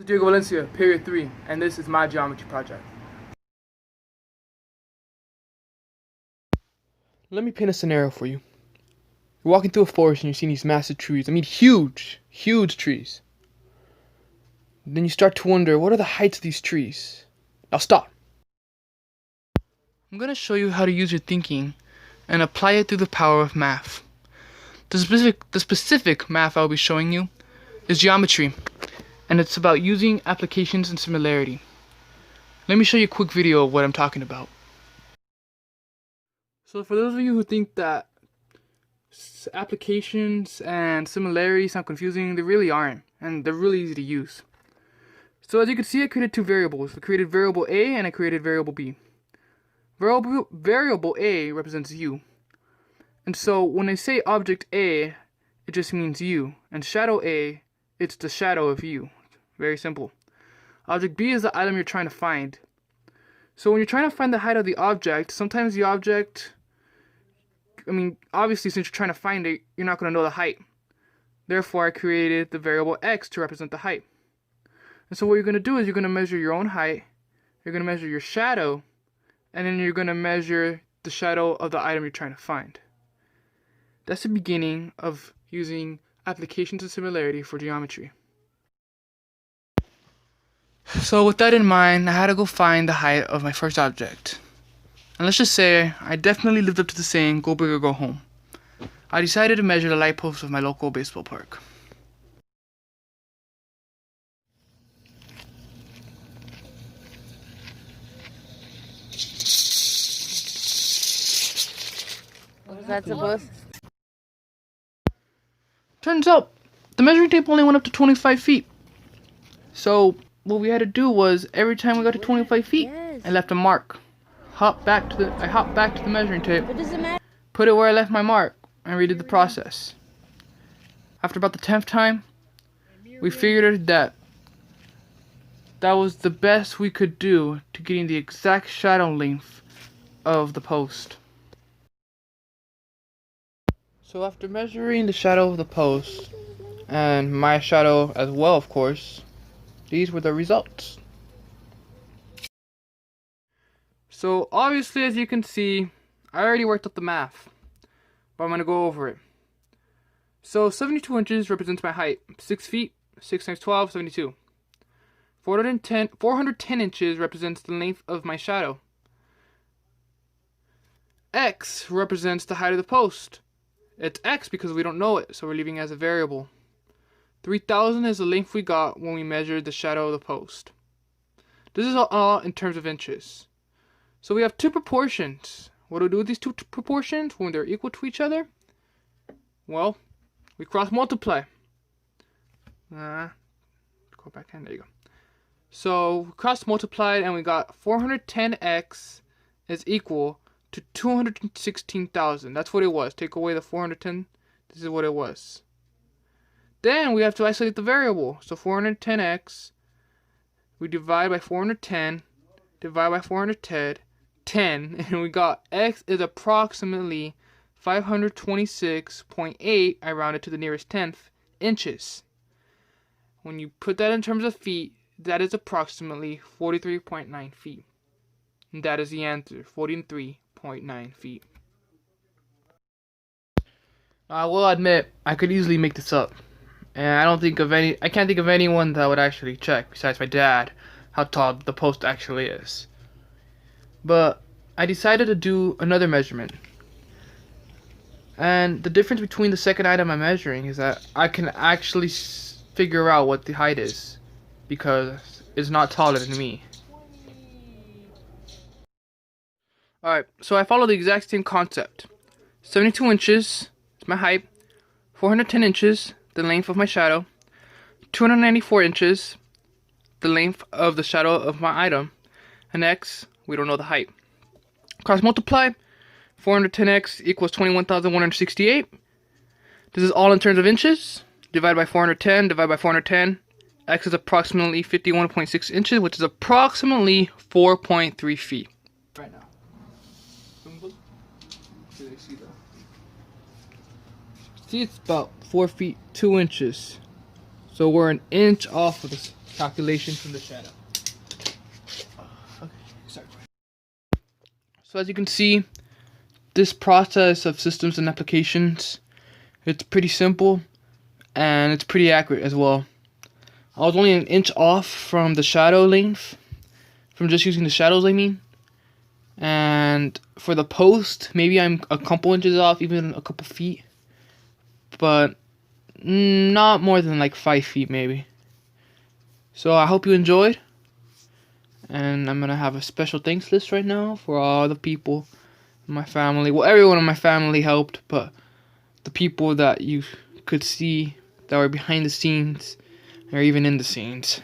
This is Diego Valencia, period 3, and this is my geometry project. Let me paint a scenario for you. You're walking through a forest and you're seeing these massive trees. I mean huge, huge trees. Then you start to wonder, what are the heights of these trees? Now stop. I'm going to show you how to use your thinking and apply it through the power of math. The specific math I'll be showing you is geometry, and it's about using applications and similarity. Let me show you a quick video of what I'm talking about. So for those of you who think that applications and similarities sound confusing, they really aren't, and they're really easy to use. So as you can see, I created two variables. I created variable A and I created variable B. Variable A represents U. And so when I say object A, it just means U. And shadow A, it's the shadow of U. Very simple. Object B is the item you're trying to find. So when you're trying to find the height of the object, sometimes the object, obviously since you're trying to find it, you're not going to know the height. Therefore, I created the variable X to represent the height. And so what you're going to do is you're going to measure your own height, you're going to measure your shadow, and then you're going to measure the shadow of the item you're trying to find. That's the beginning of using applications of similarity for geometry. So with that in mind, I had to go find the height of my first object. And let's just say I definitely lived up to the saying, go big or go home. I decided to measure the light post of my local baseball park. What is that supposed to? Turns out, the measuring tape only went up to 25 feet. So, what we had to do was, every time we got to 25 feet, I left a mark. I hopped back to the measuring tape, What does it matter? put it where I left my mark, and redid the process. After about the 10th time, we figured that was the best we could do to getting the exact shadow length of the post. So after measuring the shadow of the post, and my shadow as well, of course, these were the results. So obviously, as you can see, I already worked out the math, but I'm going to go over it. So 72 inches represents my height. 6 feet, 6 times 12, 72. 410 inches represents the length of my shadow. X represents the height of the post. It's X because we don't know it, so we're leaving it as a variable. 3,000 is the length we got when we measured the shadow of the post. This is all in terms of inches. So we have two proportions. What do we do with these two proportions when they're equal to each other? Well, we cross multiply. Go back in, there you go. So we cross multiplied and we got 410x is equal to 216,000. That's what it was. Take away the 410. This is what it was. Then we have to isolate the variable. So 410x, we divide by 410, divide by 410, and we got x is approximately 526.8, I rounded to the nearest tenth, inches. When you put that in terms of feet, that is approximately 43.9 feet. And that is the answer, 43.9 feet. I will admit, I could easily make this up. And I can't think of anyone that would actually check, besides my dad, how tall the post actually is. But I decided to do another measurement. And the difference between the second item I'm measuring is that I can actually figure out what the height is, because it's not taller than me. Alright, so I follow the exact same concept. 72 inches is my height, 410 inches, the length of my shadow, 294 inches, the length of the shadow of my item, and x, we don't know the height. Cross multiply, 410x equals 21,168. This is all in terms of inches. Divide by 410, divide by 410. X is approximately 51.6 inches, which is approximately 4.3 feet. Right now. See, it's about 4 feet 2 inches. So we're an inch off of this. calculation from the shadow. Okay, sorry. So as you can see, this process of systems and applications, it's pretty simple and it's pretty accurate as well. I was only an inch off from the shadow length, from just using the shadows I mean. And for the post, maybe I'm a couple inches off, even a couple feet. But not more than like 5 feet maybe. So I hope you enjoyed. And I'm gonna have a special thanks list right now for all the people in my family. Well, everyone in my family helped, but the people that you could see that were behind the scenes or even in the scenes.